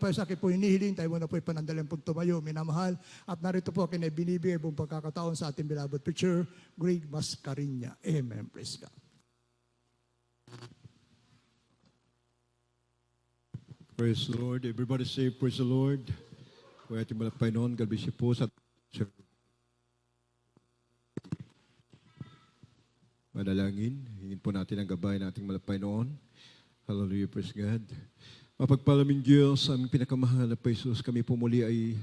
pa sa akin po hinihiling, tayo muna po ipanandalian po tumayo, minamahal. At narito po akin ay binibigay buong pagkakataon sa ating beloved preacher, Greg Mascarinya. Amen. Praise God. Praise the Lord. Everybody say, praise the Lord. Kaya ating malapay noon, galbi siya po sa manalangin. Hingin po natin ang gabay na ating malapay noon. Hallelujah, praise God. Mapagpalaming Diyos, aming pinakamahal na Jesus, kami po muli ay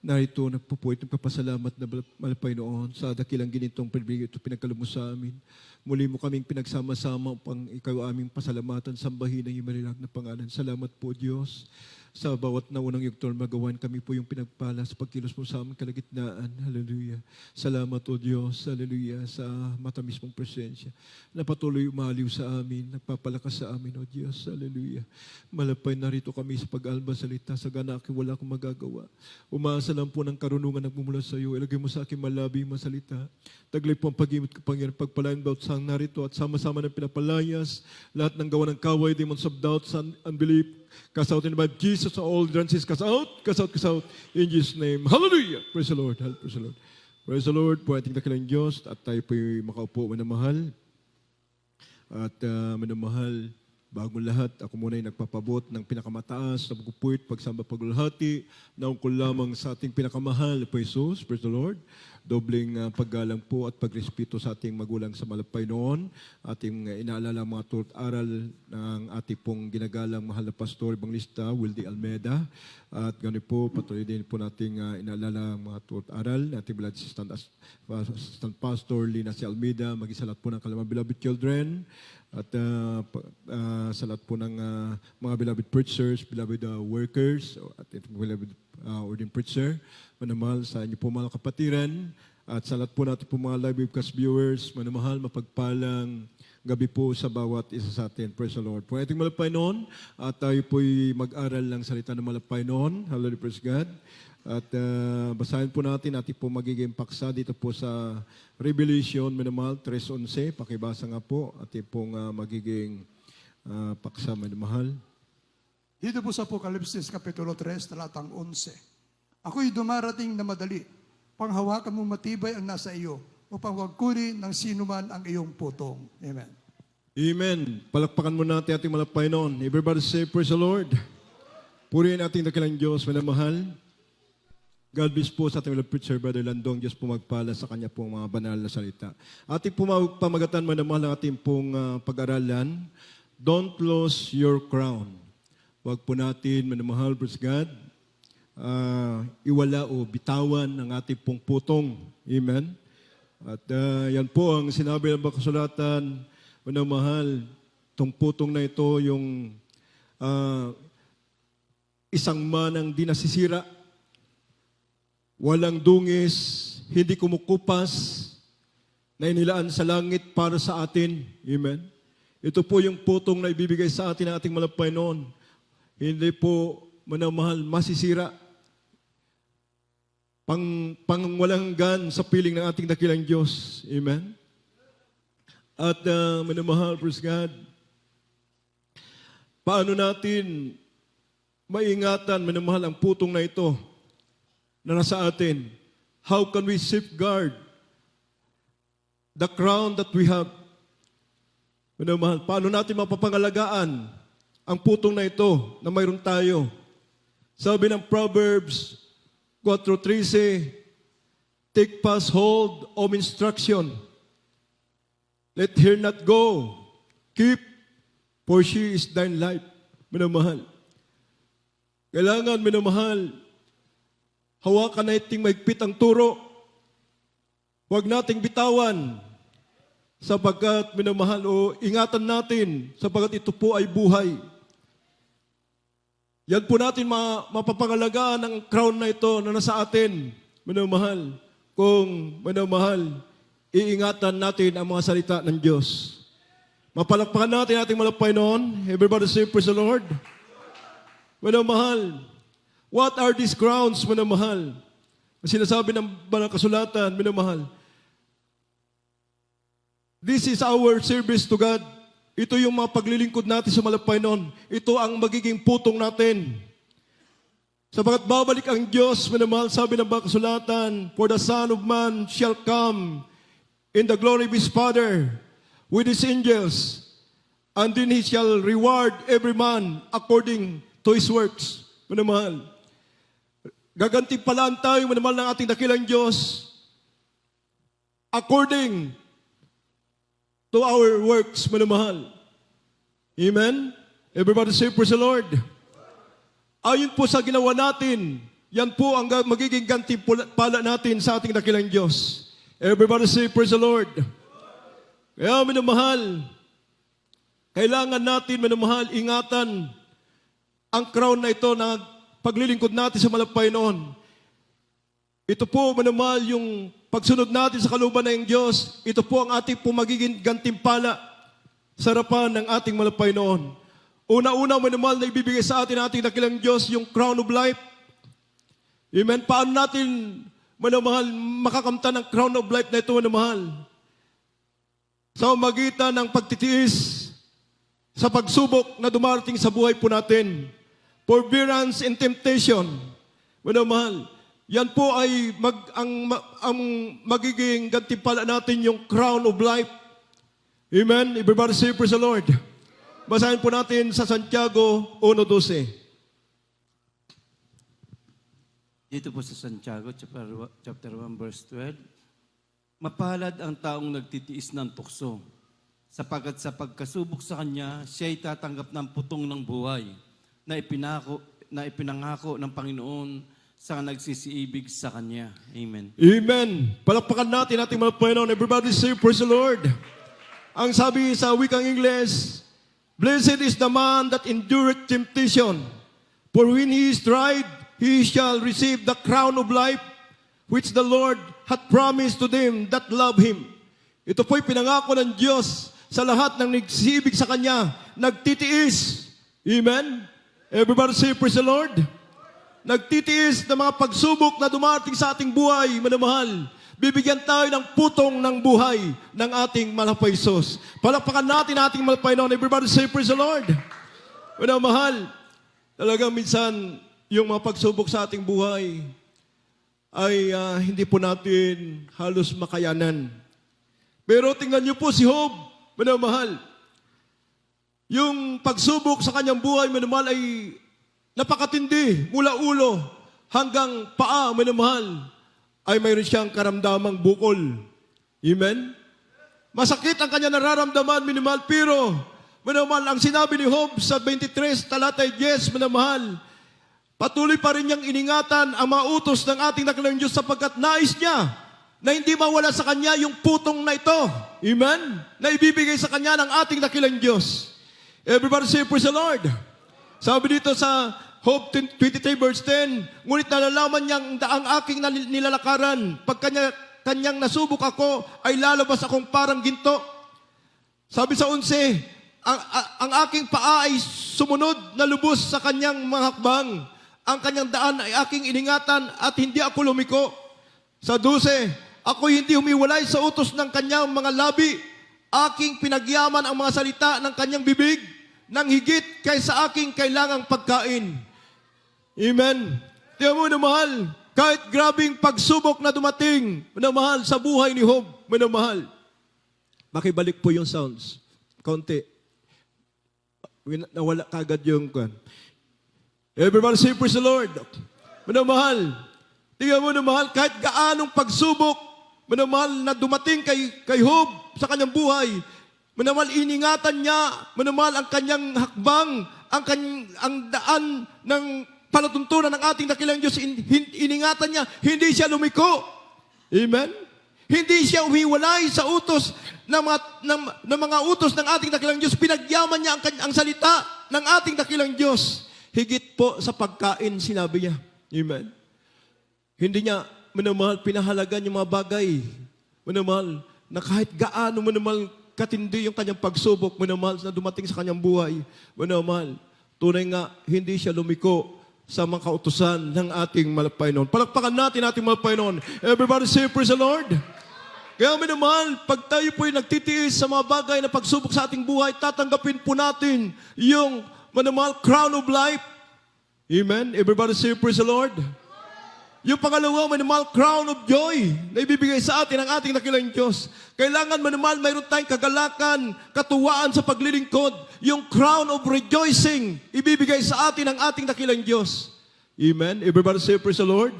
narito, nagpupuit, nagpapasalamat na malapay noon sa dakilang ginitong pribilegyo ito pinagkaloob mo sa amin. Muli mo kaming pinagsama-sama upang ikaw aming pasalamatan, sambahin ang iyong marilag na pangalan. Salamat po Diyos. Sa bawat naunang yugtol magawan, kami po yung pinagpala sa pagkilos mo sa aming kalagitnaan. Hallelujah. Salamat o Diyos. Hallelujah. Sa matamis mong presensya na patuloy umaliw sa amin, nagpapalakas sa amin o Diyos. Hallelujah. Malapay narito kami sa pag-alba salita. Sa ganaki wala akong magagawa. Umaasa lang po ng karunungan nagmumula sa iyo. Ilagay mo sa akin malabing masalita. Taglay po ang pag-imit ko, Panginoon, pagpalain bawat sang narito at sama-sama ng pinapalayas. Lahat ng gawa ng kaway, demons of doubt, unbelief, cast out in the name of Jesus, all hindrances, cast out, cast out, cast out, in Jesus' name. Hallelujah! Praise the Lord, praise the Lord. Praise the Lord, po ating dakilang Diyos, at tayo po'y makaupo, manamahal. At manamahal, bagong lahat, ako muna ay nagpapabot ng pinakamataas na pagpupuit, pagsamba, paglulhati, naungkol lamang sa ating pinakamahal po Jesus, praise the Lord. Dobling paggalang po at pagrespeto sa ating magulang sa malapay noon. Ating inaalala mga tura't aral ng ating pong ginagalang mahal na pastor, Evangelista Wildy Almeida. At gano'n po, patuloy din po nating inaalala ang mga tura't aral. Ating beloved assistant pastor, Lina C. Almeida, mag-isa lahat po ng kalamang beloved children. At sa lahat po ng mga beloved preachers, beloved workers, at beloved ordained preacher, manamahal sa inyo po mga kapatiran, at sa lahat po natin po mga live webcast viewers, manamahal, mapagpalang gabi po sa bawat isa sa atin. Praise the Lord. Po ating malapay noon, at tayo po'y mag-aral ng salita ng malapay noon. Hallelujah, praise God. At basahin po natin, ating po magiging paksa dito po sa Revelation, manamahal, 3:11. Pakibasa nga po, ating pong magiging paksa, manamahal. Dito po sa Apokalipsis, Kapitulo 3, talatang 11. Ako'y dumarating na madali, panghawakan mo matibay ang nasa iyo, upang wag kunin ng sino man ang iyong putong. Amen. Amen. Palakpakan mo natin ating malapay noon. Everybody say, praise the Lord. Purihin ating dakilang Diyos, manamahal. God bless po sa ating mga preacher, Brother Landong. Diyos po magpala sa kanya pong mga banal na salita. Ating pamagatan, manamahal ang ating pong pag-aralan. Don't lose your crown. Huwag po natin, manamahal, praise God, iwala o bitawan ang ating pong putong. Amen. At yan po ang sinabi ng kasulatan, manamahal, itong putong na ito, yung isang manang di nasisira, walang dungis, hindi kumukupas, na inilaan sa langit para sa atin. Amen. Ito po yung putong na ibibigay sa atin ng ating malapay noon. Hindi po, manamahal, masisira. Pangwalanggan sa piling ng ating dakilang Diyos. Amen. At manamahal, praise God, paano natin maingatan, manamahal, ang putong na ito na nasa atin? How can we safeguard the crown that we have? Manamahal, paano natin mapapangalagaan ang putong na ito na mayroon tayo? Sabi ng Proverbs 4:13, take fast hold of instruction. Let her not go. Keep, for she is thine life. Minamahal. Kailangan, minamahal, hawakan nating maigpit ang turo. Huwag nating bitawan. Sapagkat, minamahal, o ingatan natin, sapagkat ito po ay buhay. Yan po natin mapapangalagaan ang crown na ito na nasa atin, minamahal. Kung, minamahal, iingatan natin ang mga salita ng Diyos. Mapalakpakan natin ating malapay noon. Everybody say, praise the Lord. Minamahal, what are these crowns, minamahal? Ang sinasabi ng banal kasulatan, minamahal, this is our service to God. Ito yung mga paglilingkod natin sa malapay noon. Ito ang magiging putong natin. Sapagat babalik ang Diyos, minamahal, sabi ng mga kasulatan, for the Son of Man shall come in the glory of His Father with His angels, and then He shall reward every man according to his works. Minamahal, gagantimpalaan tayo, minamahal, ng ating dakilang Diyos according to our works, minamahal. Amen? Everybody say, praise the Lord. Ayon po sa ginawa natin, yan po ang magiging gantimpala natin sa ating dakilang Diyos. Everybody say, praise the Lord. Kaya, minamahal, kailangan natin, minamahal, ingatan ang crown na ito na paglilingkod natin sa malapay noon. Ito po, minamahal, yung pagsunod natin sa kalooban ng Diyos, ito po ang ating po magiging gantimpala sa harapan ng ating malapay noon. Una-una, minamahal, na ibibigay sa atin ating dakilang Diyos yung crown of life. Amen? Paano natin, minamahal, makakamtan ng crown of life na ito, minamahal? Sa magitan ng pagtitiis sa pagsubok na dumarating sa buhay po natin. Forbearance and temptation. Minamahal, yan po ay ang magiging gantimpala natin yung crown of life. Amen? Everybody say, praise the Lord. Basahin po natin sa Santiago 1:12. Dito po sa Santiago, chapter 1, verse 12. Mapalad ang taong nagtitiis ng tukso, sapagkat sa pagkasubok sa kanya, siya'y tatanggap ng putong ng buhay na ipinangako ng Panginoon sa nagsisiibig sa kanya. Amen. Amen. Palakpakan natin ating mga Panginoon. Everybody say, praise the Lord. Ang sabi sa wikang Ingles, blessed is the man that endureth temptation, for when he is tried, he shall receive the crown of life, which the Lord hath promised to them that love Him. Ito po'y pinangako ng Diyos sa lahat ng nagsisibig sa Kanya, nagtitiis. Amen? Everybody say, praise the Lord. Nagtitiis ng mga pagsubok na dumarating sa ating buhay, minamahal. Bibigyan tayo ng putong ng buhay ng ating malapay Sos. Palakpakan natin ating malapay noon. Everybody say, praise the Lord. Minamahal, talagang minsan, yung mga pagsubok sa ating buhay ay hindi po natin halos makayanan. Pero tingnan niyo po si Job, minamahal. Yung pagsubok sa kanyang buhay, minamahal, ay napakatindi mula ulo hanggang paa, minamahal, ay mayroon siyang karamdamang bukol. Amen? Masakit ang kanya nararamdaman, minamahal, pero, minamahal, ang sinabi ni Job sa 23, talatay 10, minamahal, patuloy pa rin niyang iningatan ang mga utos ng ating dakilang Diyos sapagkat nais niya na hindi mawala sa kanya yung putong na ito. Amen? Na ibibigay sa kanya ng ating dakilang Diyos. Everybody say, praise the Lord. Sabi dito sa Job 23 verse 10, ngunit nalalaman niyang ang aking nilalakaran. Pag kanyang nasubok ako, ay lalabas akong parang ginto. Sabi sa 11, ang aking paa ay sumunod na lubos sa kanyang mga hakbang. Ang kanyang daan ay aking iningatan at hindi ako lumiko. Sa 12, ako hindi humiwalay sa utos ng kanyang mga labi. Aking pinagyaman ang mga salita ng kanyang bibig nang higit kaysa aking kailangang pagkain. Amen. Tiyan mo, minamahal, kahit grabing pagsubok na dumating, minamahal, sa buhay ni Job, minamahal. Makibalik po yung sounds. Konti. Nawala kagad yung kan. Everybody say, praise the Lord. Minamahal, tingnan mo, minamahal, kahit gaanong pagsubok, minamahal, na dumating kay Job sa kanyang buhay, minamahal, iningatan niya, minamahal, ang kanyang hakbang, ang daan ng palatuntunan ng ating dakilang Diyos, iningatan niya, hindi siya lumiko. Amen? Hindi siya umiwalay sa utos ng mga utos ng ating dakilang Diyos. Pinagyaman niya ang salita ng ating dakilang Diyos. Higit po sa pagkain, sinabi niya. Amen? Hindi niya, minamahal, pinahalagan yung mga bagay. Minamahal, na kahit gaano, minamahal, katindi yung kanyang pagsubok, minamahal, na dumating sa kanyang buhay. Minamahal, tunay nga, hindi siya lumiko sa mga kautusan ng ating malapay noon. Palakpakan natin ating malapay noon. Everybody say, praise the Lord. Kaya minamahal, pag tayo po'y nagtitiis sa mga bagay na pagsubok sa ating buhay, tatanggapin po natin yung minamahal crown of life. Amen? Everybody say, praise the Lord. Yung pangalawa, manamahal, crown of joy na ibibigay sa atin ng ating dakilang Diyos. Kailangan manamahal, mayroon tayong kagalakan, katuwaan sa paglilingkod. Yung crown of rejoicing, ibibigay sa atin ng ating dakilang Diyos. Amen? Everybody say, praise the Lord.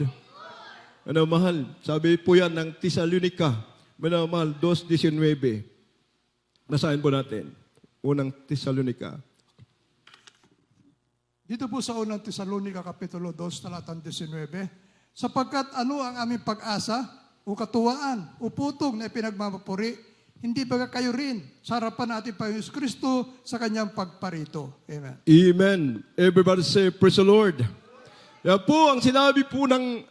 Manamahal, sabi po yan ng Tesalonica, manamahal, 2:19. Basahin po natin. Unang Tesalonica. Dito po sa unang Tesalonica Kapitulo 2, talatang 19, sapagkat ano ang aming pag-asa o katuwaan o putong na ipinagmamapuri, hindi ba kayo rin sa harapan natin pa Yesus Kristo sa kanyang pagparito. Amen. Amen. Everybody say, praise the Lord. Yan po ang sinabi po ni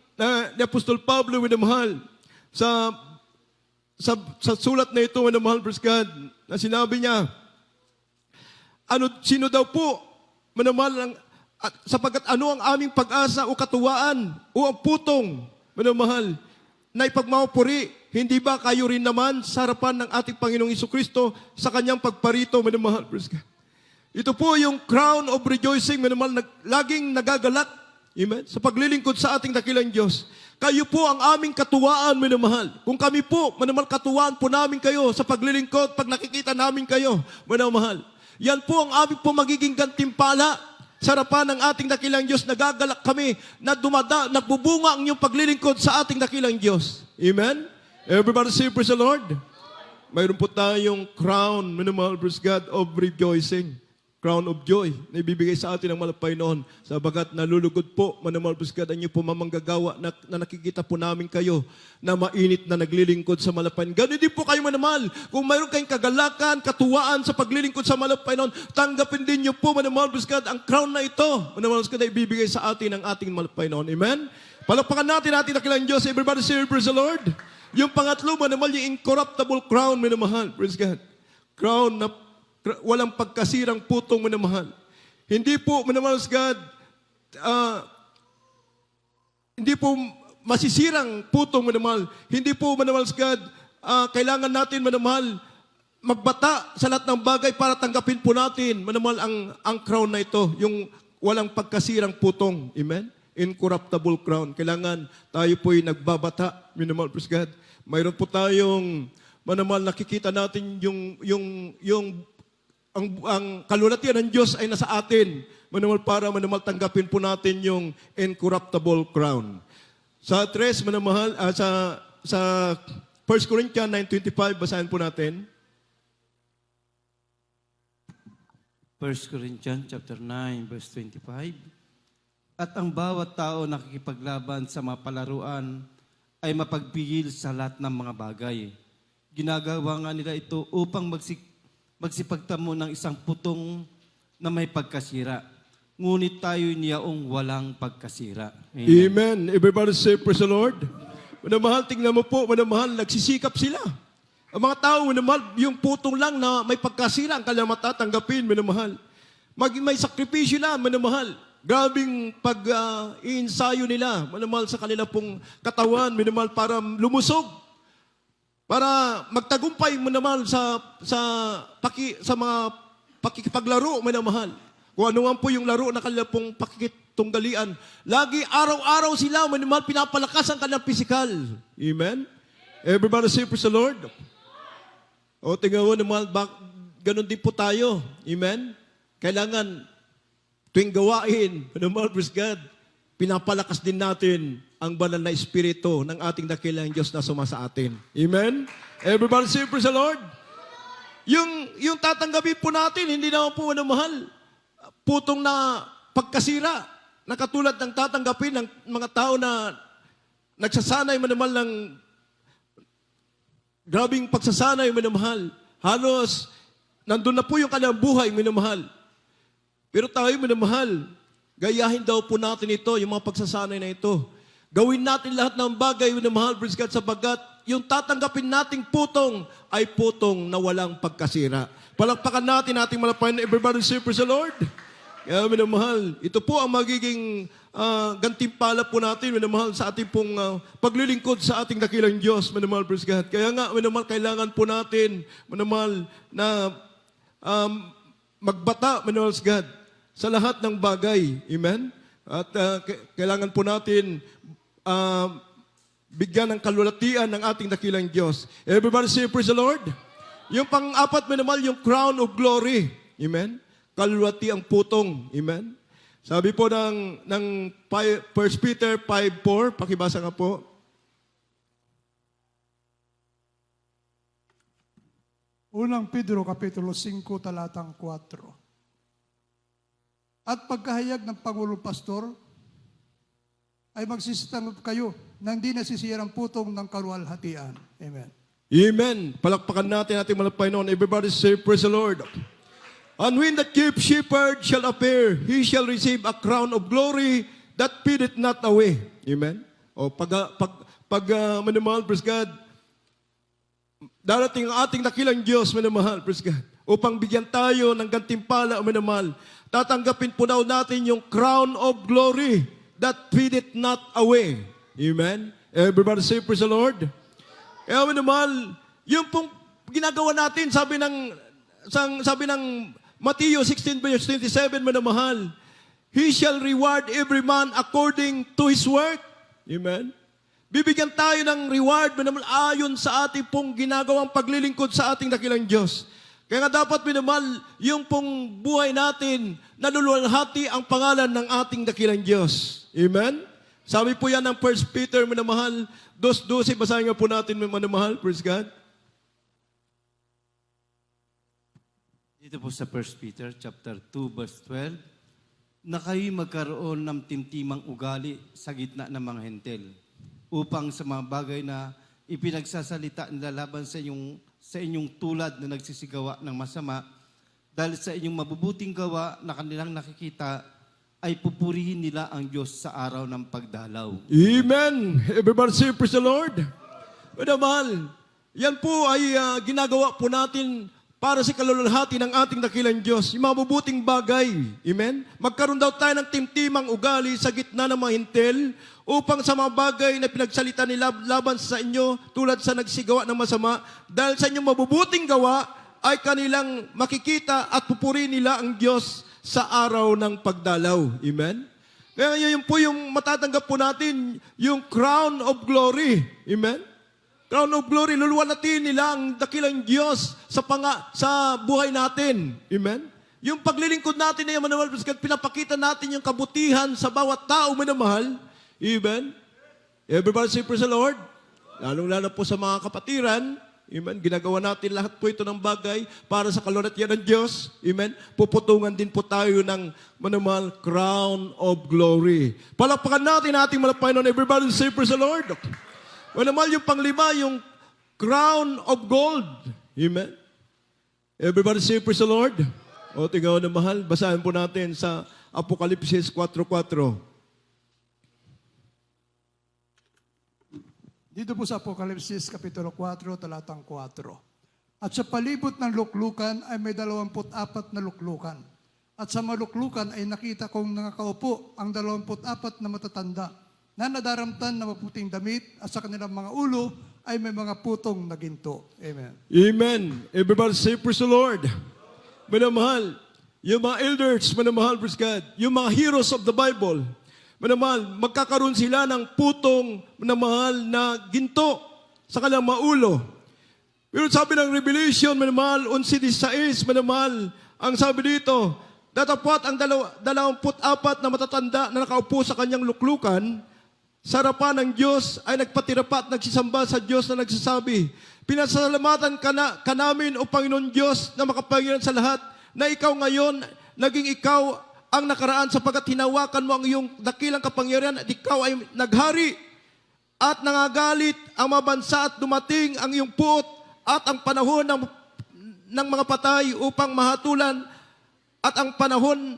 Apostol Pablo, minamahal, sa sulat na ito, minamahal, praise God, na sinabi niya, sino daw po, minamahal, sapagkat ano ang aming pag-asa o katuwaan o ang putong, minamahal, na ipagmamapuri, hindi ba kayo rin naman sa harapan ng ating Panginoong Jesucristo sa kanyang pagparito, minamahal, praise God. Ito po yung crown of rejoicing, minamahal, laging nagagalak, amen, sa paglilingkod sa ating dakilang Diyos. Kayo po ang aming katuwaan, minamahal. Kung kami po, minamahal, katuwaan po namin kayo sa paglilingkod, pag nakikita namin kayo, minamahal. Yan po ang aming po magiging gantimpala sa harapan ng ating dakilang Diyos. Nagagalak kami na nagbubunga ang iyong paglilingkod sa ating dakilang Diyos. Amen? Everybody say, praise the Lord. Mayroon po tayong crown, minamahal, praise God, of rejoicing. Crown of joy na ibibigay sa atin ng malapay noon. Sabagat nalulugod po, manamahal, praise God, ang iyong po mamanggagawa na nakikita po namin kayo na mainit na naglilingkod sa malapay. Ganun din po kayo, manamahal. Kung mayroon kayong kagalakan, katuwaan sa paglilingkod sa malapay noon, tanggapin din niyo po, manamahal, praise God, ang crown na ito, manamahal, praise God, na ibibigay sa atin ng ating malapay noon. Amen? Palakpakan natin dakilang Diyos. Everybody say, praise the Lord. Yung pangatlo, manamahal, yung incorruptible crown, manamahal, praise God. Crown na walang pagkasirang putong, minamahal. Hindi po, minamahal, God, hindi po masisirang putong, minamahal. Hindi po, minamahal, God, kailangan natin, minamahal, magbata sa lahat ng bagay para tanggapin po natin, minamahal, ang crown na ito, yung walang pagkasirang putong. Amen? Incorruptible crown. Kailangan tayo po'y nagbabata, minamahal, praise God. Mayroon po tayong, minamahal, nakikita natin ang kalulatian ng Diyos ay nasa atin. Manamahal, para manamahal tanggapin po natin yung incorruptible crown. Sa 3, manamahal, sa 1 Corinthians 9:25, basahin po natin. 1 Corinthians chapter 9, verse 25. At ang bawat tao nakikipaglaban sa mga palaruan ay mapagpigil sa lahat ng mga bagay. Ginagawa nga nila ito upang magsipagtamo ng isang putong na may pagkasira. Ngunit tayo niyaong walang pagkasira. Amen. Amen. Everybody say, praise the Lord. Manamahal, tingnan mo po, manamahal, nagsisikap sila. Ang mga tao, manamahal, yung putong lang na may pagkasira, ang kanilang matatanggapin, manamahal. May sakripisyo na, manamahal. Grabing pag-iinsayo nila, manamahal, sa kanila pong katawan, manamahal, para lumusog. Para magtagumpay, manamahal, sa mga pakikipaglaro, manamahal. Kung ano man po yung laro na kanila pong pakikitunggalian. Lagi, araw-araw sila, manamahal, pinapalakas ang kanilang pisikal. Amen? Everybody say, praise the Lord. O, tingnan mo, manamahal, ganun din po tayo. Amen? Kailangan, tuwing gawain, manamahal, praise God, pinapalakas din natin ang banal na espiritu ng ating dakilang Diyos na sumasa atin. Amen? Everybody say, praise the Lord. Yung tatanggapin po natin, hindi naman po, manamahal, putong na pagkasira, na katulad ng tatanggapin ng mga tao na nagsasanay, manamahal, ng grabing pagsasanay, manamahal. Halos, nandun na po yung kanilang buhay, manamahal. Pero tayo, manamahal, gayahin daw po natin ito, yung mga pagsasanay na ito. Gawin natin lahat ng bagay, minamahal, praise God, sabagat yung tatanggapin nating putong ay putong na walang pagkasira. Palakpakan natin ating malapayan. Everybody say, praise the Lord. Kaya, minamahal, ito po ang magiging gantimpala po natin, minamahal, sa ating pong paglilingkod sa ating dakilang Diyos, minamahal, praise God. Kaya nga, minamahal, kailangan po natin, minamahal, na magbata, minamahal, God, sa lahat ng bagay. Amen? At kailangan po natin bigyan ng kalulatian ng ating dakilang Diyos. Everybody say, praise the Lord. Yung pang-apat, manamal, yung crown of glory. Amen? Kalulati ang putong. Amen? Sabi po ng 1 Peter 5:4, pakibasa nga po. Unang Pedro, Kapitulo 5, talatang 4. At pagkahayag ng Pangulong Pastor, ay magsisitanggap kayo nang di nasisira ang putong ng kaluwalhatian. Amen. Amen. Palakpakan natin ating malapay noon. Everybody say, praise the Lord. And when the chief shepherd shall appear, he shall receive a crown of glory that fadeth not away. Amen. O manamahal, praise God, darating ang ating dakilang Diyos, manamahal, praise God, upang bigyan tayo ng gantimpala, manamahal. Tatanggapin po daw natin yung crown of glory that fadeth not away. Amen. Everybody say, praise the Lord. Kaya manamahal, yung pong ginagawa natin, sabi ng Matthew 16 verse 27, manamahal, He shall reward every man according to his work. Amen. Bibigyan tayo ng reward, manamahal, ayon sa ating pong ginagawang paglilingkod sa ating dakilang Diyos. Kaya nga dapat, manamahal, yung pong buhay natin, naluluwalhati ang pangalan ng ating dakilang Diyos. Amen. Sabi po yan ng 1 Peter, manamahal, 2:12, basahin nga po natin, manamahal, praise God. Dito po sa 1 Peter chapter 2 verse 12, na kayo magkaroon ng timtimang ugali sa gitna ng mga hentel, upang sa mga bagay na ipinagsasalita nila laban sa inyong tulad na nagsisigawa ng masama, dahil sa inyong mabubuting gawa na kanilang nakikita, ay pupurihin nila ang Diyos sa araw ng pagdalaw. Amen. Everybody say, praise the Lord. Manamahal, yan po ay ginagawa po natin para sa kalulahati ng ating dakilang Diyos. Yung mabubuting bagay. Amen? Magkaroon daw tayo ng timtimang ugali sa gitna ng mga hintel upang sa mga bagay na pinagsalita nila laban sa inyo tulad sa nagsigawa ng masama, dahil sa inyong mabubuting gawa ay kanilang makikita at pupurihin nila ang Diyos sa araw ng pagdalaw. Amen? Kaya yun po yung matatanggap po natin, yung crown of glory. Amen? Crown of glory, luluwalhatiin nila ang dakilang Diyos sa buhay natin. Amen? Yung paglilingkod natin na yung manamahal, pinapakita natin yung kabutihan sa bawat tao, manamahal. Amen? Everybody say, praise the Lord. Lalong-lalo po sa mga kapatiran. Amen? Ginagawa natin lahat po ito ng bagay para sa kalulatian ng Diyos. Amen? Puputungan din po tayo ng manamahal crown of glory. Palakpakan natin ating malapay noon. Everybody say, praise the Lord. Manamahal, yung panglima, yung crown of gold. Amen? Everybody say, praise the Lord. O, tingnan na mahal. Basahin po natin sa Apokalipsis 4:4. Dito po sa Apokalipsis, Kapitulo 4, talatang 4. At sa palibot ng luklukan ay may 24 na luklukan. At sa maluklukan ay nakita kong nakaupo ang 24 na matatanda na nadaramtan na maputing damit at sa kanilang mga ulo ay may mga putong na ginto. Amen. Amen. Everybody say, praise the Lord. Manamahal, yung mga elders, manamahal, praise God, yung mga heroes of the Bible, manamahal, magkakaroon sila ng putong, manamahal, na ginto sa kanilang mga ulo. Pero sabi ng Revelation, manamahal, 11:16, manamahal, ang sabi dito, datapwat ang 24 na matatanda na nakaupo sa kanyang luklukan, sa harapan ng Diyos ay nagpatirapa at nagsisamba sa Diyos na nagsasabi, pinasalamatan ka namin, O Panginoon Diyos na makapangyarihan sa lahat, na ikaw ngayon, naging ikaw ang nakaraan sapagkat hinawakan mo ang iyong dakilang kapangyarihan at ikaw ay naghari at nangagalit ang mga bansa at dumating ang iyong puot at ang panahon ng mga patay upang mahatulan at ang panahon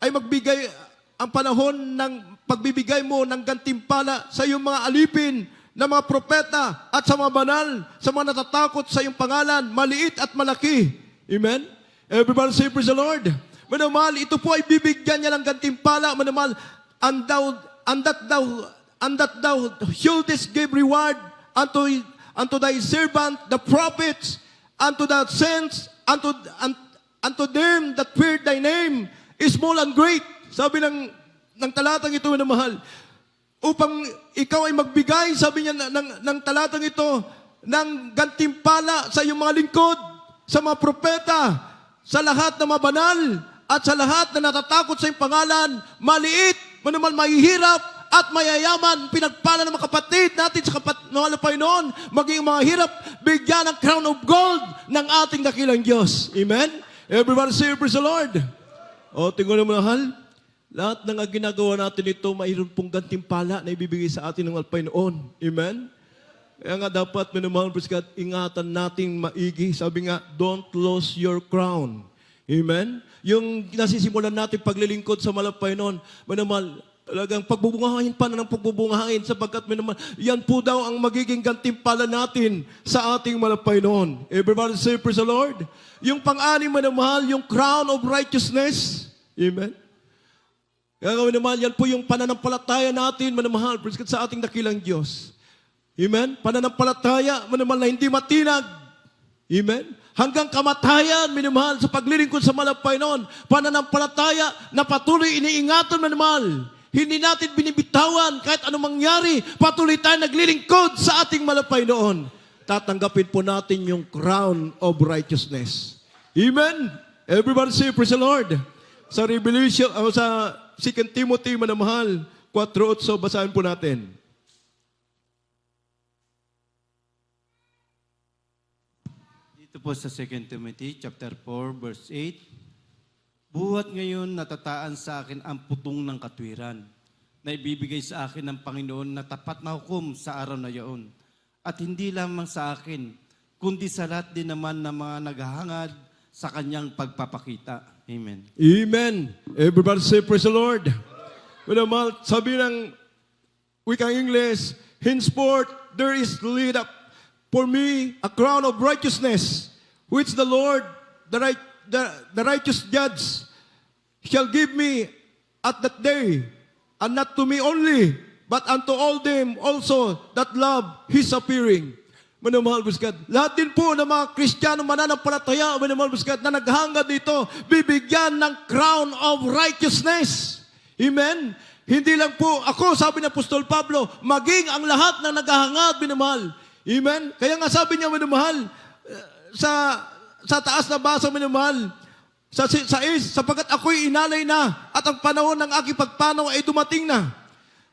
ay magbigay ang panahon ng pagbibigay mo ng gantimpala sa iyong mga alipin na mga propeta at sa mga banal, sa mga natatakot sa iyong pangalan, maliit at malaki. Amen? Everybody say, praise the Lord. Manamahal, ito po ay bibigyan niya ng gantimpala, manamahal, and that thou shouldest give reward unto thy servant, the prophets, unto the saints, unto them that fear thy name, is small and great. Sabi ng ng talatang ito, minamahal, upang ikaw ay magbigay, sabi niya ng talatang ito, ng gantimpala sa iyong mga lingkod, sa mga propeta, sa lahat na mabanal, at sa lahat na natatakot sa iyong pangalan, maliit, manumal mahihirap, at mayayaman, pinagpala ng mga kapatid natin sa mga Panginoon, maging mga hirap, bigyan ng crown of gold ng ating dakilang Diyos. Amen? Everybody say, praise the Lord. O, tingnan mo, mahal, lahat ng ginagawa natin ito, mayroon pong gantimpala na ibibigay sa atin ng Panginoon. Amen? Kaya nga dapat, minamahal, praise God, ingatan natin maigi. Sabi nga, don't lose your crown. Amen? Yung nasisimulan natin paglilingkod sa Panginoon, minamahal, talagang pagbubungahin pa na ng pagbubungahin sapagkat yan po daw ang magiging gantimpala natin sa ating Panginoon. Everybody say, praise the Lord. Yung pang-anim, manamahal, yung crown of righteousness. Amen. Kaya manamahal, yan po yung pananampalataya natin, manamahal, praise God, sa ating dakilang Diyos. Amen. Pananampalataya, manamahal, na hindi matinag. Amen. Hanggang kamatayan, minamahal, sa paglilingkod sa Panginoon. Pananampalataya na patuloy iniingatan, manamahal. Hindi natin binibitawan kahit anong mangyari. Patuloy tayo naglilingkod sa ating Panginoon. Tatanggapin po natin yung crown of righteousness. Amen? Everybody say, praise the Lord. Sa Revelation, sa 2 Timothy, manamahal, 4:8, basahin po natin. Dito po sa 2 Timothy chapter 4 verse 8. Buhat ngayon natataan sa akin ang putong ng katwiran na ibibigay sa akin ng Panginoon na tapat na hukom sa araw na yaon. At hindi lamang sa akin, kundi sa lahat din naman ng mga naghahangad sa kanyang pagpapakita. Amen. Amen. Everybody say, praise the Lord. Well, sabi ng wikang English, henceforth there is laid up for me a crown of righteousness, which the Lord, the righteous judge, shall give me at that day, and not to me only, but unto all them also that love His appearing. Manamahal God. Lahat din po ng mga Kristiyano mananampalataya, manamahal God, na naghangad dito, bibigyan ng crown of righteousness. Amen? Hindi lang po ako, sabi ng Apostol Pablo, maging ang lahat na naghahangad, minamahal. Amen? Kaya nga sabi niya, minamahal, sa taas na basa, minamahal, sa sapagkat ako'y inalay na at ang panahon ng aking pagpanaw ay dumating na.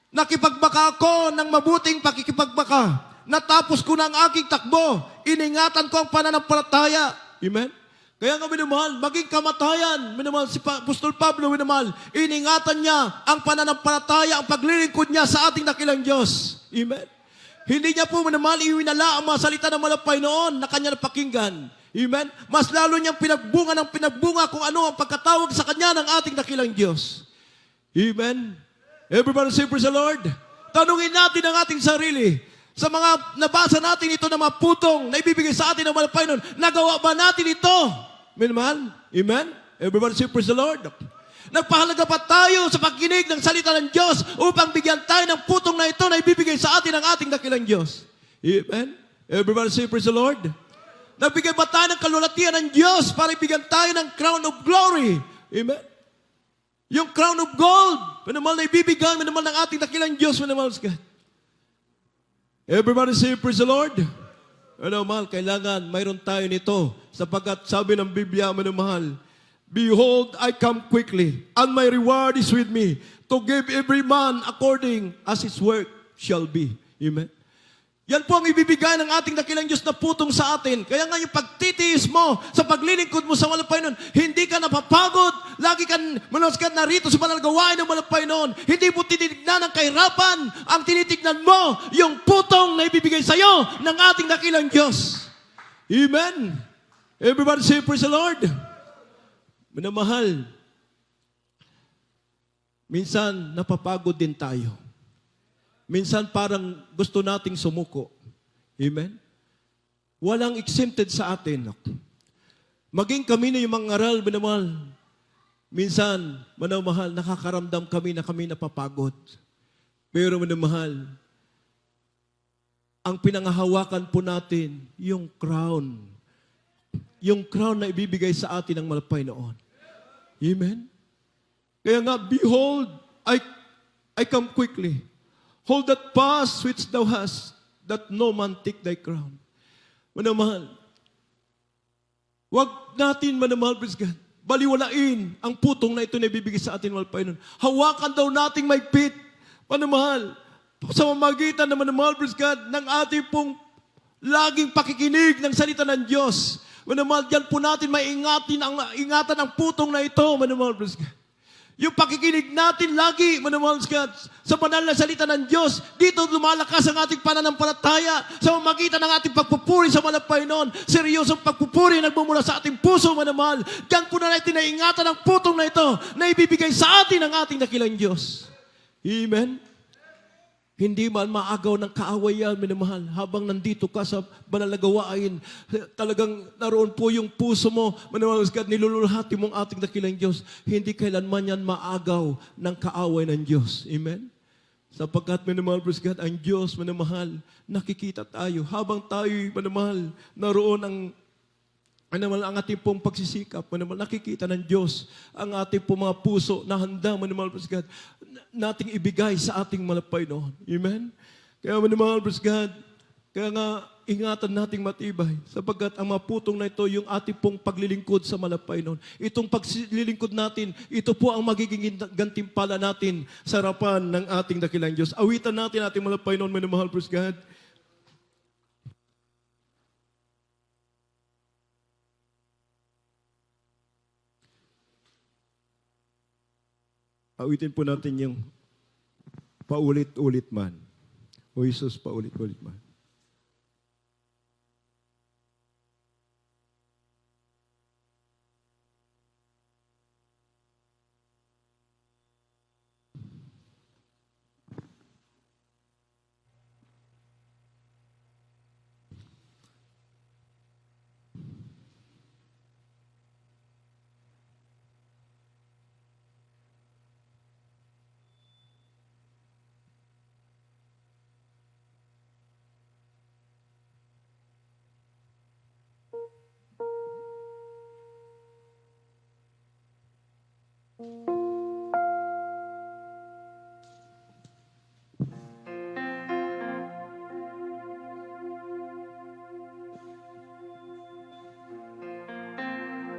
Nakipagbaka ako ng mabuting pakikipagbaka. Natapos ko na ang aking takbo. Iningatan ko ang pananampalataya. Amen? Kaya nga, minamahal, maging kamatayan, minamahal, si Apostol Pablo, minamahal, iningatan niya ang pananampalataya, ang paglilingkod niya sa ating dakilang Diyos. Amen? Hindi niya po, minamahal, iwinala ang mga salita ng Panginoon na kanya napakinggan. Amen? Mas lalo niyang pinagbunga kung ano ang pagkatawag sa kanya ng ating dakilang Diyos. Amen? Everybody say, praise the Lord. Tanungin natin ang ating sarili. Sa mga nabasa natin ito na mga putong na ibibigay sa atin ng Panginoon, nagawa ba natin ito? Amen? Amen? Everybody say, praise the Lord. Nagpahalaga pa tayo sa pagkinig ng salita ng Diyos upang bigyan tayo ng putong na ito na ibibigay sa atin ng ating dakilang Diyos. Amen? Everybody say, praise the Lord. Nagbigay ba tayo ng kalulatian ng Diyos para ibigyan tayo ng crown of glory? Amen? Yung crown of gold, manamal na ibibigay, manamal ng ating dakilang Diyos, manamal God. Everybody say, praise the Lord. Manamal, kailangan mayroon tayo nito sapagkat sabi ng Biblia, manamal, behold, I come quickly, and my reward is with me, to give every man according as his work shall be. Amen? Yan po ang ibibigay ng ating dakilang Diyos na putong sa atin. Kaya nga yung pagtitiis mo sa paglilingkod mo sa Panginoon, hindi ka napapagod. Lagi kang manaskat narito sa banal gawain ng Panginoon. Hindi mo tinitignan ang kahirapan. Ang tinitignan mo, yung putong na ibibigay sa iyo ng ating dakilang Diyos. Amen. Everybody say, praise the Lord. Minamahal, minsan napapagod din tayo. Minsan parang gusto nating sumuko. Amen? Walang exempted sa atin. Maging kami na yung mga aral, minamahal. Minsan, manamahal, nakakaramdam kami na kami napapagod. Pero minamahal, ang pinangahawakan po natin, yung crown. Yung crown na ibibigay sa atin ng Panginoon. Amen? Kaya nga, behold, I, I come quickly. Hold that fast which thou hast, that no man take thy crown. Manamahal, wag natin, manamahal, praise God, baliwalain ang putong na ito na ibibigay sa atin, mahal Panginoon. Hawakan daw nating maigpit, manamahal, sa mamagitan na manamahal, praise God, ng ating pong laging pakikinig ng salita ng Diyos. Manamahal, diyan po natin ingatan ang putong na ito, manamahal, praise God. Yung pakikinig natin lagi, manamahal God, sa banal na salita ng Diyos, dito lumalakas ang ating pananampalataya sa mamagitan ng ating pagpupuri sa mahal na Panginoon. Seryosong pagpupuri nagmumula sa ating puso, manamahal. Diyan po na natin naingatan ang putong na ito na ibibigay sa atin ng ating dakilang Diyos. Amen? Hindi man maagaw ng kaawayan, minamahal, habang nandito ka sa banal na gawain, talagang naroon po yung puso mo, minamahal God, niluluhati mong ating dakilang Diyos. Hindi kailanman yan maagaw ng kaaway ng Diyos. Amen? Sapagkat, minamahal, God, ang Diyos, minamahal, nakikita tayo. Habang tayo, minamahal, naroon ang ating pong pagsisikap, manamahal, nakikita ng Diyos ang ating pong mga puso na handa, manamahal, God, nating ibigay sa ating malapay noon. Amen? Kaya manamahal, God, kaya nga ingatan nating matibay sapagkat ang mga putong na ito yung ating pong paglilingkod sa malapay noon. Itong paglilingkod natin, ito po ang magiging gantimpala natin sa harapan ng ating dakilang Diyos. Awitan natin ating malapay noon, manamahal, God. Awitin po natin yung paulit-ulit man. O Jesus, paulit-ulit man.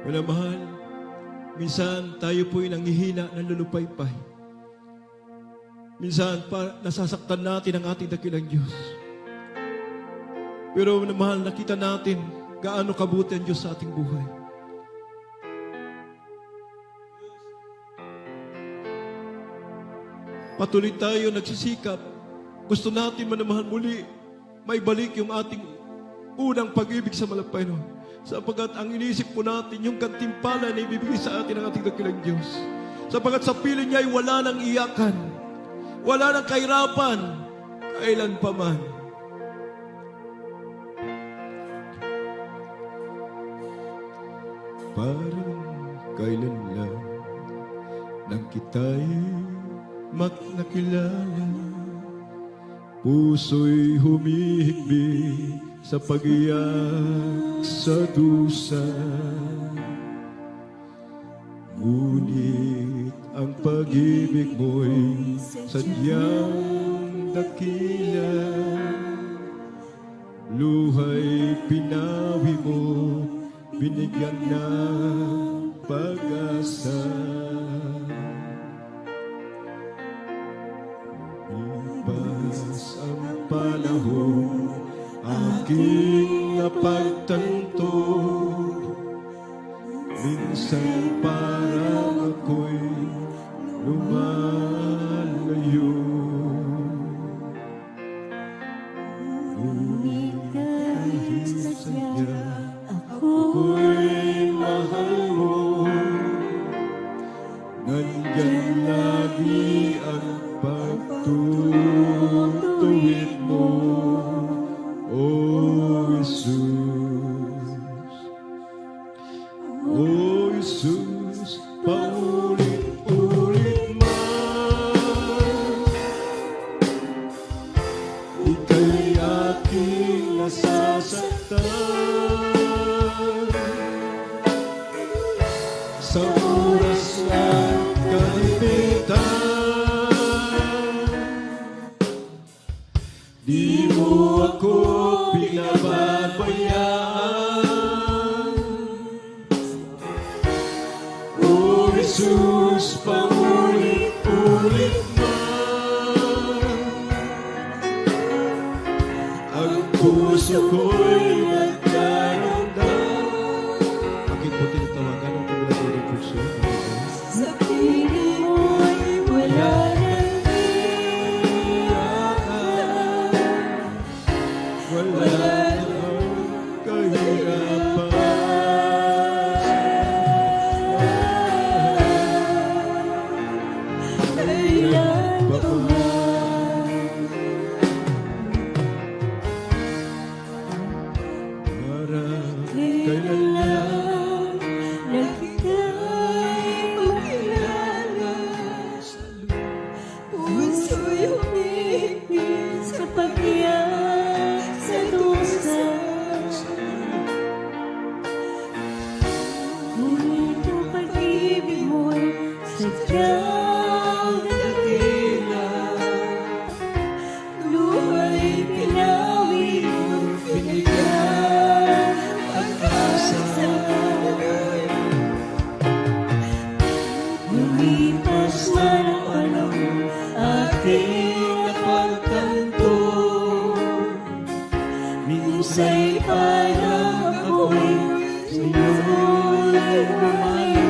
Minamahal, minsan tayo po'y nanghihina ng lulupaypay. Minsan nasasaktan natin ang ating dakilang Diyos. Pero minamahal, nakita natin gaano kabuti ang Diyos sa ating buhay. Patuloy tayo nagsisikap. Gusto natin, manamahal, muli maibalik yung ating unang pag-ibig sa malapay noon. Sapagkat ang inisip po natin yung gantimpala na ibibigay sa atin ng ating dakilang Diyos. Sapagkat sa piling niya ay wala nang iyakan, wala nang kahirapan, kailan pa man. Parang kailan lang nang kita'y nakilala, puso'y humihigbi sa pag-iyak sa dusa. Ngunit ang pag-ibig mo'y sadyang dakila. Luhay pinawi mo, binigyan ng pag-asa. Lumipas ang panahon, aking napagtanto, minsan parang ako'y lumalayo. Ngunit kahit sadya ako'y mahal mo, nandyan lagi ang pagtutuwid mo. Oh Jesus, oh Jesus, paulit-ulit man, ika'y aking nasasaktan. Sa oras ng kahipitan, Di mo ako pinababayaan. O Jesus, paulit-ulit man ang puso ko'y nagdarandam. Bakit po tinatawagan ang kumulating puso? Sa piling mo'y wala nang Wala nang kahirapan. kailan pa Para kailan lang na kita'y makilala. Puso'y umibig sa pagkiyak sa dusa. Ngunit ang pag-ibig mo'y sadyang dakila. Luha'y pinawi mo'y binigyan pag-asa. Lumipas man ang panahon, ating napagtanto. Minsa'y parang ako'y sa'yo'y lumayo.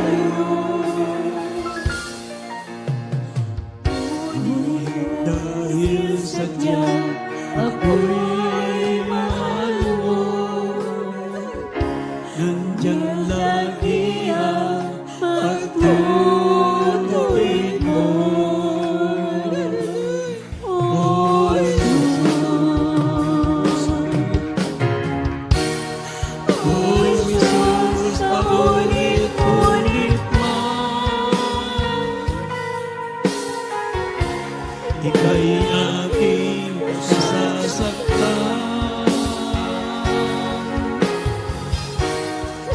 Ngunit dahil sadyang ako'y mahal mo, nandyan lagi ang pagtutuwid mo. O Jesus, O Jesus, paulit-ulit man ika'y aking sasaktan.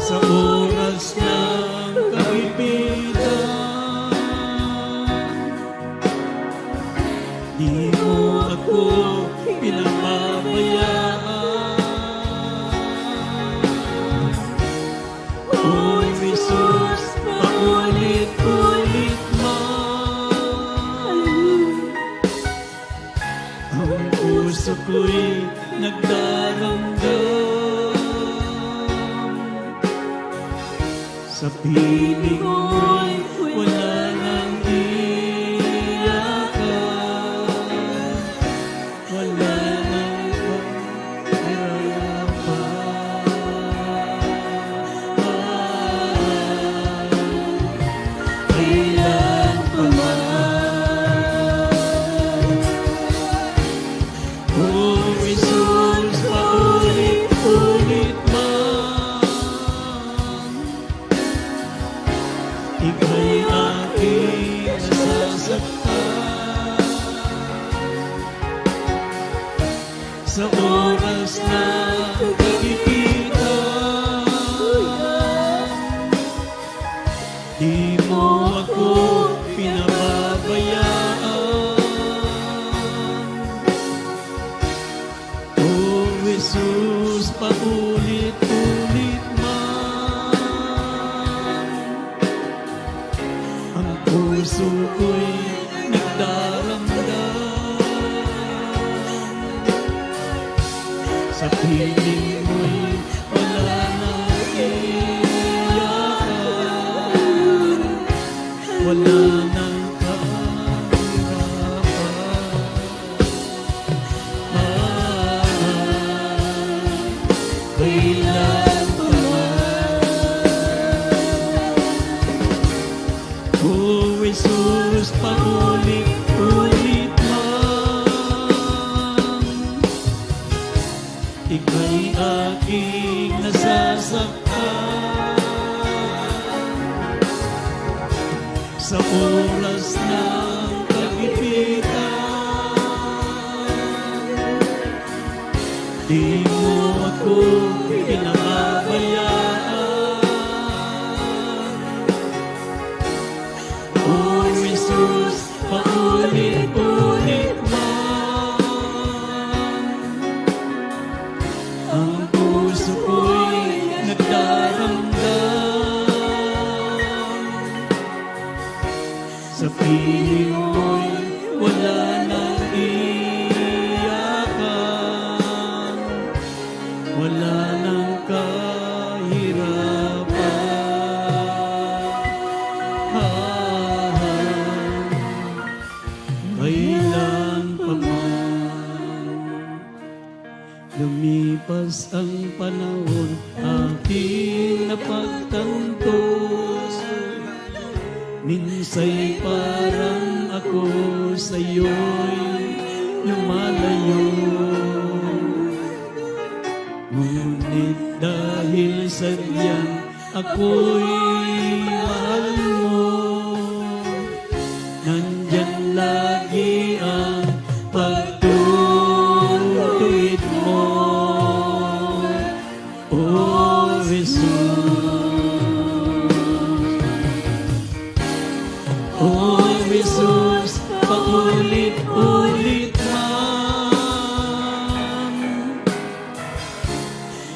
Sa oras ng kagipitan, di mo ako pinababayaan. O Jesus, paulit-ulit man ang puso ko'y nagdarangdam. Sa piling mo'y wala nang iyakan. Wala nang kahirapan. Kailan pa man, O Jesus, paulit-ulit man ika'y aking nasasaktan. Sa oras na kagipitan, di mo ako pinababayaan. O Jesus, paulit-ulit man ang puso ko'y nagdaramdam. Sa piling mo'y wala nang iyakan. Wala nang kahirapan. Kailan pa man, O Jesus, paulit-ulit man ika'y aking nasasaktan. Sa oras ng kagipitan, di mo ako pinababayaan. O Jesus, paulit-ulit man Lumipas ang panahon, aking napagtanto. Minsa'y parang ako sa'yo'y lumalayo. Ngunit dahil sadyang ako'y mahal mo, nandyan lagi ang pagtutuwid mo. O Jesus, O Jesus, paulit-ulit man,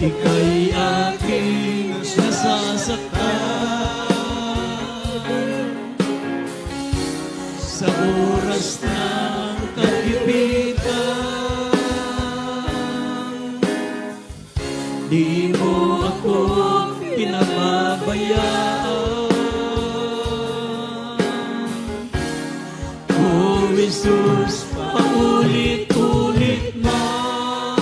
ika'y aking nasasaktan. Sa oras ng kagipitan, di mo ako pinababayaan. O Jesus, paulit-ulit man,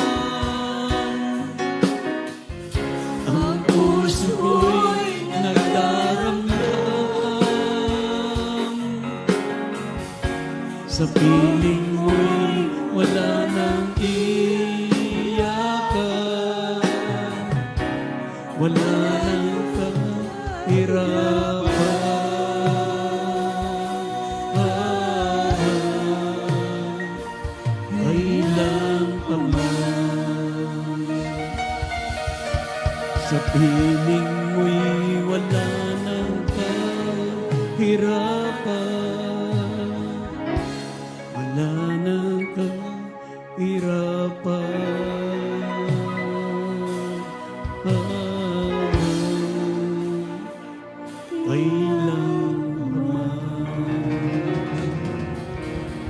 ang puso ko'y nagdaramdam. Sa piling mo'y wala nang iyakan, wala nang kahirapan. Kailan pa man, sa piling mo'y wala nang kahirapan, wala nang kahirapan. Kailan pa man.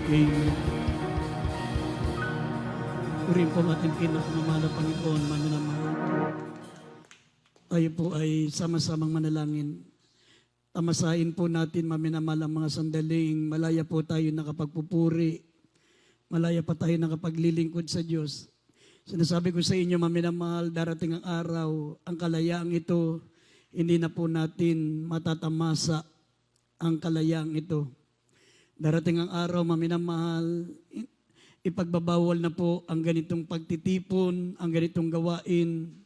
Amen. Purihin po natin pinakamamahal na Panginoon, mananamahal. Tayo po ay sama-samang manalangin. Tamasahin po natin, maminamahal, ang mga sandaling malaya po tayo nakapagpupuri, malaya pa tayo nakapaglilingkod sa Diyos. Sinasabi ko sa inyo, maminamahal, darating ang araw, ang kalayaang ito, hindi na po natin matatamasa ang kalayaang ito. Darating ang araw, maminamahal, ipagbabawal na po ang ganitong pagtitipon, ang ganitong gawain.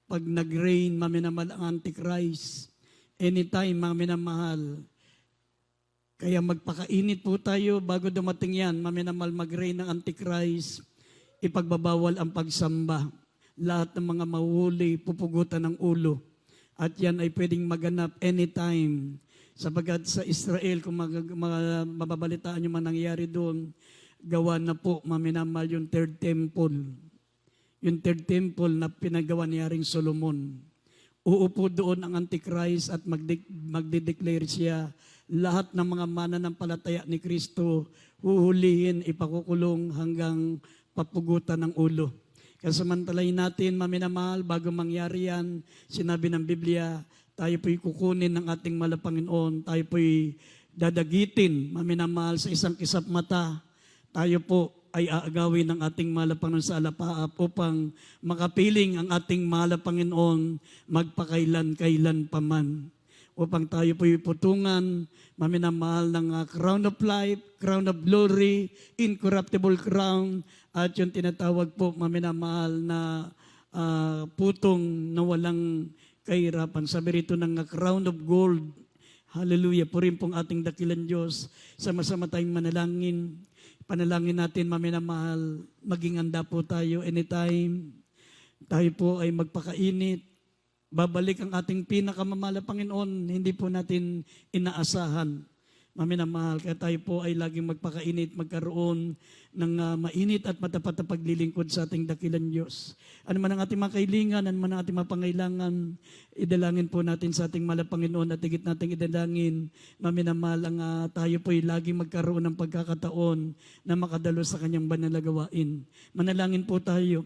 Pag nag-reign, maminamahal, ang Antichrist. Anytime, maminamahal. Kaya magpakainit po tayo bago dumating yan, maminamahal, mag-reign ng Antichrist. Ipagbabawal ang pagsamba. Lahat ng mga mahuhuli, pupugutan ng ulo. At yan ay pwedeng maganap anytime. Sapagat sa Israel, kung mababalitaan nyo man nangyari doon, gawa na po, maminamahal, yung third temple. Yung third temple na pinagawa ni Haring Solomon. Uupo doon ang Antichrist at magdideclare siya. Lahat ng mga mananampalataya ni Kristo, huhulihin, ipakukulong hanggang papugutan ng ulo. Kasamantalahin natin, maminamahal, bago mangyari yan, sinabi ng Biblia, tayo po'y kukunin ng ating mahal na Panginoon, tayo po'y dadagitin, maminamahal, sa isang kisap mata. Tayo po ay aagawin ng ating mahal na Panginoon sa alapaap upang makapiling ang ating mahal na Panginoon magpakailan-kailan pa man. Upang tayo po'y putungan, maminamahal, ng crown of life, crown of glory, incorruptible crown, at yung tinatawag po, maminamahal, na putong na walang kahirapan. Sabi rito ng crown of gold. Hallelujah. Purin pong ating dakilan Diyos. Sama-sama tayong manalangin. Panalangin natin, maminamahal, maging handa po tayo anytime. Tayo po ay magpakainit. Babalik ang ating pinakamamahal na Panginoon, hindi po natin inaasahan. Maminamahal, kaya tayo po ay laging magpakainit, magkaroon ng mainit at matapat na paglilingkod sa ating dakilan Diyos. Ano man ang ating mga kailangan, ano man ang ating mga pangailangan, idalangin po natin sa ating mahal na Panginoon at higit nating idalangin. Maminamahal, ang tayo po ay laging magkaroon ng pagkakataon na makadalo sa kanyang banal na gawain. Manalangin po tayo.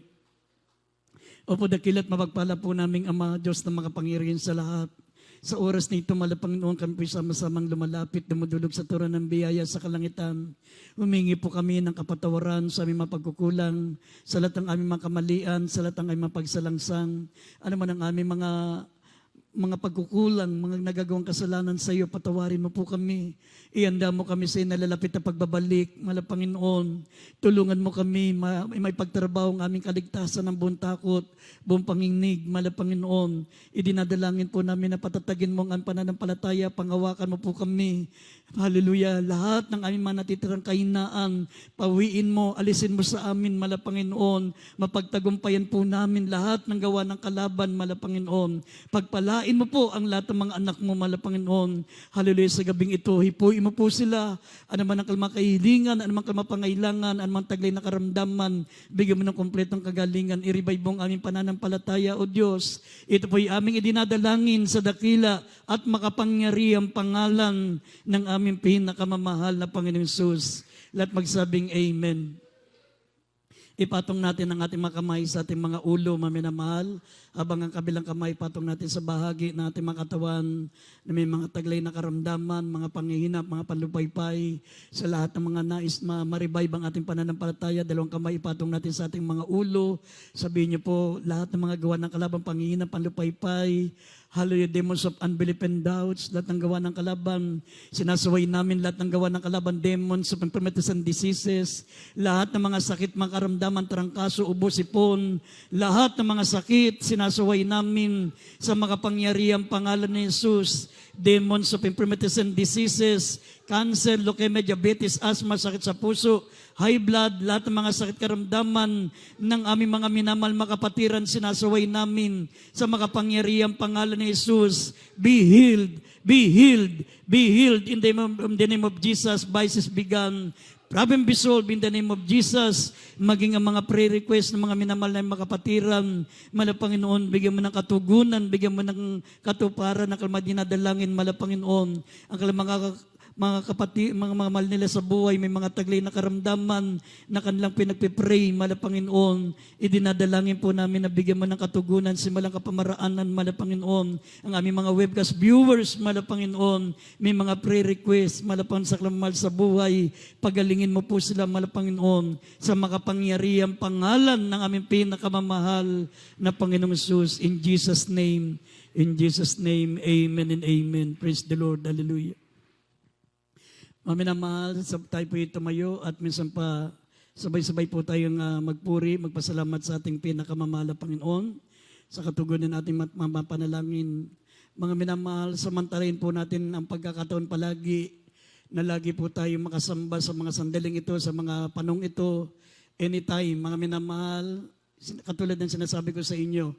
Opo, dakilat mapagpala po naming Ama, Diyos na makapangyarihan sa lahat. Sa oras na ito, Panginoon, kami po sama-samang lumalapit, dumudulog sa turon ng biyaya sa kalangitan. Humingi po kami ng kapatawaran sa aming mga pagkukulang, sa lahat ng aming mga kamalian, sa lahat ng aming mga pagsalangsang, ano man ang aming mga pagkukulang, mga nagagawang kasalanan sa iyo, patawarin mo po kami. Ianda mo kami sa nalalapit na pagbabalik, Panginoon. Tulungan mo kami, may pagtrabaho ang aming kaligtasan ng buong takot, buong panginig, Panginoon. Idinadalangin po namin na patatagin mo ang pananampalataya, panghawakan mo po kami. Hallelujah. Lahat ng aming mga natitirang kahinaan, pawiin mo, alisin mo sa amin, Panginoon. Mapagtagumpayan po namin lahat ng gawa ng kalaban, Panginoon. Pagpalain mo po ang lahat ng mga anak mo, Panginoon. Hallelujah. Sa gabing ito, hipuin mo po sila. Ano man ang kalmakahilingan, ano man kalmapangailangan, ano man taglay na karamdaman, bigyan mo ng kompletong kagalingan. I-revive mo ang aming pananampalataya, O Diyos. Ito po'y aming idinadalangin sa dakila at makapangyarihang pangalan ng aming pinakamamahal na Panginoong Hesus. Lahat magsabing Amen. Ipatong natin ang ating mga kamay sa ating mga ulo, maminamahal, habang ang kabilang kamay patong natin sa bahagi ng ating mga katawan na may mga taglay na karamdaman, mga panghihinap, mga panlupaypay, sa lahat ng mga nais ma-revive ang ating pananampalataya. Dalawang kamay ipatong natin sa ating mga ulo. Sabihin niyo po, lahat ng mga gawa ng kalaban, panghihinap, panlupaypay, hallelujah, demons of unbelief and doubts, lahat ng gawa ng kalaban, sinasaway namin lahat ng gawa ng kalaban, demons of infirmities and diseases, lahat ng mga sakit, mga karamdaman, trangkaso, ubo, sipon, lahat ng mga sakit, sinasaway namin sa makapangyarihang pangalan ni Jesus, demons of infirmities and diseases, cancer, leukemia, diabetes, asthma, sakit sa puso, high blood, lahat ng mga sakit karamdaman ng aming mga minamahal makapatiran, sinasaway namin sa makapangyarihang pangalan ni Jesus. Be healed, be healed, be healed in the name of Jesus. Vices began, problem be solved in the name of Jesus. Maging ang mga prayer request ng mga minamahal na makapatiran, Panginoon, bigyan mo ng katugunan, bigyan mo ng katuparan na kalmadinadalangin, Panginoon. Ang mga kapatid, mga mahal nila sa buhay, may mga taglay na karamdaman na kanilang pinagpipray, Panginoon. Idinadalangin po namin na bigyan mo ng katugunan, simulang kapamaraanan, Panginoon. Ang aming mga webcast viewers, Panginoon, may mga prayer request, Panginoon, sa mahal sa buhay. Pagalingin mo po sila, Panginoon, sa makapangyarihang pangalan ng aming pinakamamahal na Panginoong Hesus. In Jesus' name, amen and amen. Praise the Lord. Hallelujah. Maminamahal, tayo po tumayo at minsan pa sabay-sabay po tayong magpuri, magpasalamat sa ating pinakamamahal na Panginoon sa katugunan nating mapanalangin. Mga minamahal, samantalahin po natin ang pagkakataon palagi na lagi po tayong makasamba sa mga sandaling ito, sa mga panong ito, anytime. Mga minamahal, katulad ng sinasabi ko sa inyo,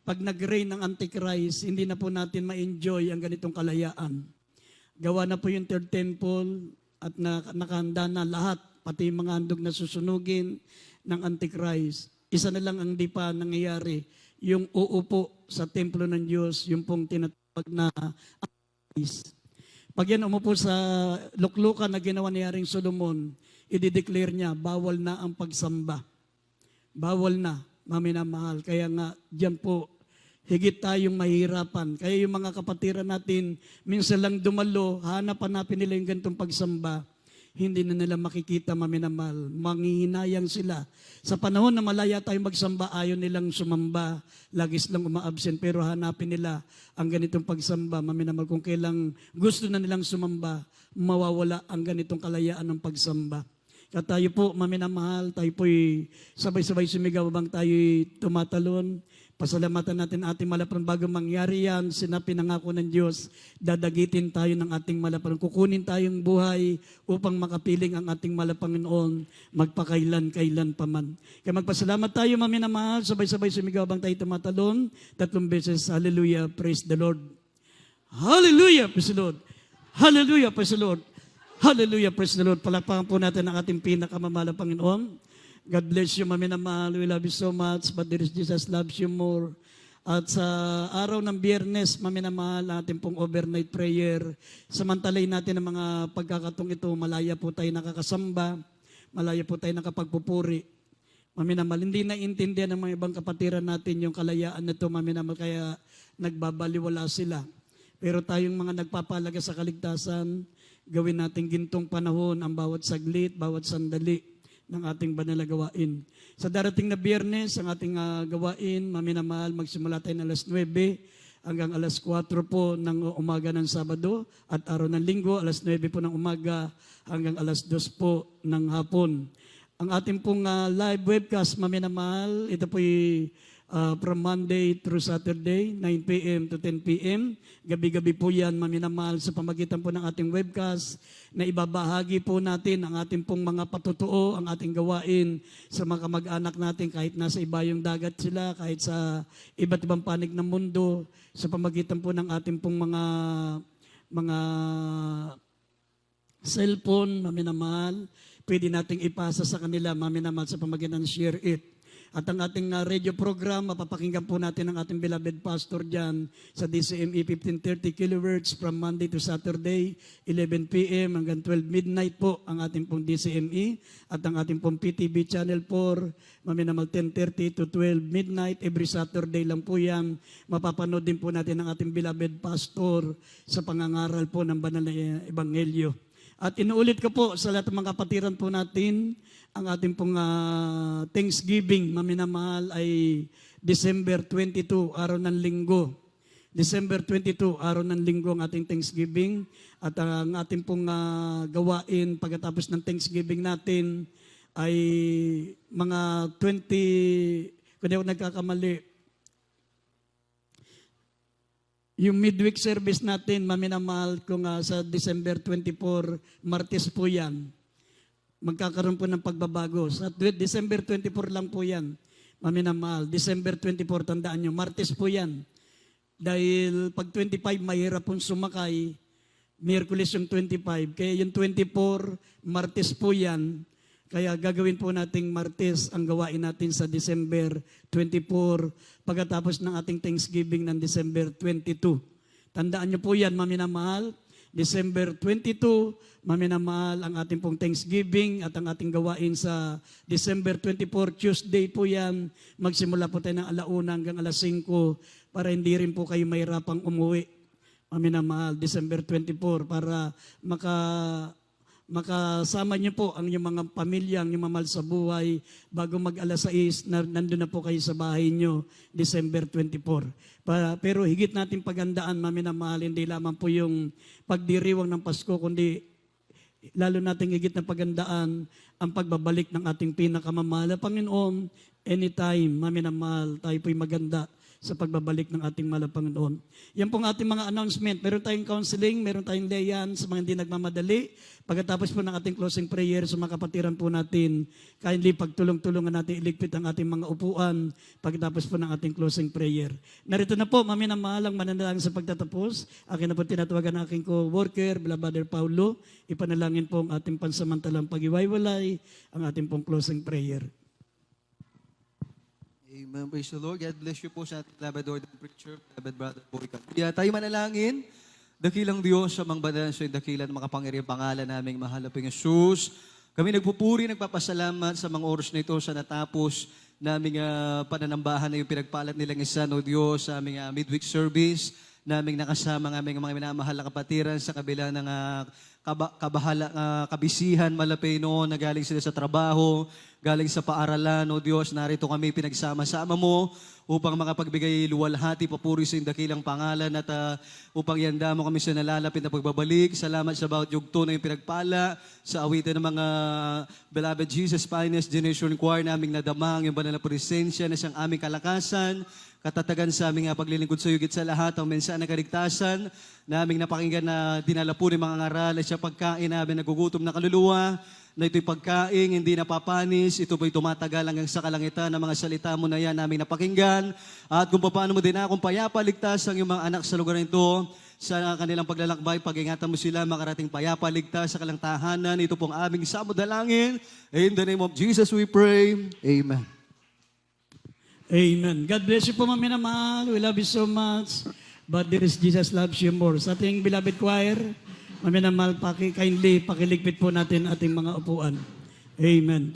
pag nag-reign ng Antichrist, hindi na po natin ma-enjoy ang ganitong kalayaan. Gawa na po yung third temple at nakahanda na lahat, pati yung mga handog na susunugin ng Antichrist. Isa na lang ang di pa nangyayari, yung uupo sa templo ng Diyos, yung pong tinatawag na Antichrist. Pag yan umupo sa luklukan na ginawa ni Haring Solomon, i-declare niya, bawal na ang pagsamba. Bawal na, maminamahal. Kaya nga, diyan po, higit tayong mahirapan. Kaya yung mga kapatiran natin, minsan lang dumalo, hanap-hanapin nila yung ganitong pagsamba, hindi na nila makikita, maminamahal. Manghihinayang sila. Sa panahon na malaya tayong magsamba, ayaw nilang sumamba, lagi silang uma-absent, pero hanapin nila ang ganitong pagsamba, maminamahal. Kung kailang gusto na nilang sumamba, mawawala ang ganitong kalayaan ng pagsamba. At tayo po, maminamahal, tayo po'y sabay-sabay sumigaw bang tayo'y tumatalon. Pasalamatan natin ating malapan bago mangyari yan, sinabi nangako ng Diyos, dadagitin tayo ng ating malapan. Kukunin tayong buhay upang makapiling ang ating malapanginoon magpakailan-kailan pa man. Kaya magpasalamat tayo, maminamahal, sabay-sabay sumigaw bang tayo tumatalon, 3 beses, hallelujah, praise the Lord. Hallelujah, praise the Lord. Hallelujah, praise the Lord. Hallelujah, praise the Lord. Palakpakan po natin ang ating pinakamamahal na Panginoon. God bless you, maminamahal. We love you so much, but there is Jesus loves you more. At sa araw ng Biyernes, maminamahal, natin pong overnight prayer. Samantalay natin ang mga pagkakatong ito, malaya po tayo nakakasamba, malaya po tayo nakapagpupuri. Maminamahal, hindi naiintindihan ng mga ibang kapatiran natin yung kalayaan na ito, maminamahal, kaya nagbabaliwala sila. Pero tayong mga nagpapalaga sa kaligtasan, gawin natin gintong panahon ang bawat saglit, bawat sandali ng ating banal na gawain. Sa darating na Biyernes, ang ating gawain, maminamahal, magsimula tayo ng alas 9 hanggang alas 4 po ng umaga ng Sabado at araw ng Linggo, alas 9 po ng umaga hanggang alas 2 po ng hapon. Ang ating pong live webcast, maminamahal, ito po from Monday through Saturday, 9 p.m. to 10 p.m. Gabi-gabi po yan, maminamahal, sa pamagitan po ng ating webcast na ibabahagi po natin ang ating pong mga patutuo, ang ating gawain sa mga kamag-anak natin kahit nasa ibayong dagat sila, kahit sa iba't ibang panig ng mundo, sa pamagitan po ng ating pong mga cellphone, maminamahal, pwede nating ipasa sa kanila, maminamahal, sa pamagitan ng Share It. At ang ating radio program, mapapakinggan po natin ang ating beloved pastor dyan sa DCME 1530 kHz from Monday to Saturday, 11 p.m. hanggang 12 midnight po ang ating pong DCME. At ang ating pong PTV Channel 4, maminamal 10:30 to 12 midnight, every Saturday lang po yan. Mapapanood din po natin ang ating beloved pastor sa pangangaral po ng banal na ebanghelyo. At inuulit ko po sa lahat ng mga kapatiran po natin, ang ating pong Thanksgiving, maminamahal, ay December 22, araw ng Linggo. December 22, araw ng Linggo ang ating Thanksgiving. At ang ating pong gawain pagkatapos ng Thanksgiving natin ay mga 20, kung di ako nagkakamali, yung midweek service natin, maminamahal, kung sa December 24, Martes po yan. Magkakaroon po ng pagbabago. Sa December 24 lang po yan, maminamahal. December 24, tandaan nyo, Martes po yan. Dahil pag 25, mahirap pong sumakay. Miyerkules yung 25. Kaya yung 24, Martes po yan. Kaya gagawin po nating Martes ang gawain natin sa December 24 pagkatapos ng ating Thanksgiving ng December 22. Tandaan nyo po yan, maminamahal. December 22, maminamahal, ang ating pong Thanksgiving at ang ating gawain sa December 24, Tuesday po yan. Magsimula po tayo ng 1:00 hanggang 5:00 para hindi rin po kayo mahirapang umuwi. Maminamahal, December 24 para makasama niyo po ang inyong mga pamilya, ang inyong mamahal sa buhay bago mag 6:00 nandun na po kayo sa bahay niyo, December 24. Pero higit natin pagandaan, maminamahal, hindi lamang po yung pagdiriwang ng Pasko, kundi lalo nating higit na pagandaan ang pagbabalik ng ating pinakamamahal na Panginoon. Anytime, maminamahal, tayo po'y maganda sa pagbabalik ng ating mahal na Panginoon. Yan pong ating mga announcement. Meron tayong counseling, meron tayong layan sa mga hindi nagmamadali. Pagkatapos po ng ating closing prayer sa mga kapatiran po natin, kindly pagtulong-tulungan natin iligpit ang ating mga upuan pagkatapos po ng ating closing prayer. Narito na po, maminamahal, ang mananalangin sa pagtatapos. Akin na po tinatawagan ang aking co-worker, Brother Paulo. Ipanalangin po ang ating pansamantalang pag-iwaywalay, ang ating pong closing prayer. Amen. Praise the Lord. God bless you po sa ating Labrador the Preacher, Beloved Brother Boy Kaya tayo manalangin. Dakilang Diyos sa mga banal sa dakilan ng makapangyarihang pangalan naming mahal na Panginoong Jesus. Kami nagpupuri, nagpapasalamat sa mga oras na ito sa natapos naming pananambahan na yung pinagpalat nilang isa, no Diyos, sa aming midweek service, naming nakasama ng aming mga minamahal na kapatiran sa kabila ng kabisihan, malapay noon, na galing sila sa trabaho, galing sa paaralan, o Diyos, narito kami pinagsama-sama mo upang makapagbigay luwalhati, papuri sa iyong dakilang pangalan at upang yanda mo kami sa nalalapit na pagbabalik. Salamat sa bawat yugto na yung pinagpala sa awitan ng mga Beloved Jesus Finest Generation Choir naming nadamang yung banal na presensya na siyang aming kalakasan, katatagan sa aming paglilingkod sa higit sa lahat, ang mensahe ng kaligtasan na aming napakinggan na dinala po ng mga ngaral at siya pagkain namin nagugutom na kaluluwa, na ito'y pagkain, hindi napapanis, ito po'y tumatagal hanggang sa kalangitan ng mga salita mo na yan naming napakinggan. At kung paano mo din akong payapa, ligtas ang iyong mga anak sa lugar nito, sa kanilang paglalakbay, pag-ingatan mo sila, makarating payapa, ligtas sa kalang tahanan. Ito pong aming samudalangin. In the name of Jesus we pray. Amen. Amen. God bless you po, maminamahal. We love you so much. But there is Jesus loves you more. Sa ating beloved choir, maminamahal, kindly pakiligpit po natin ating mga upuan. Amen.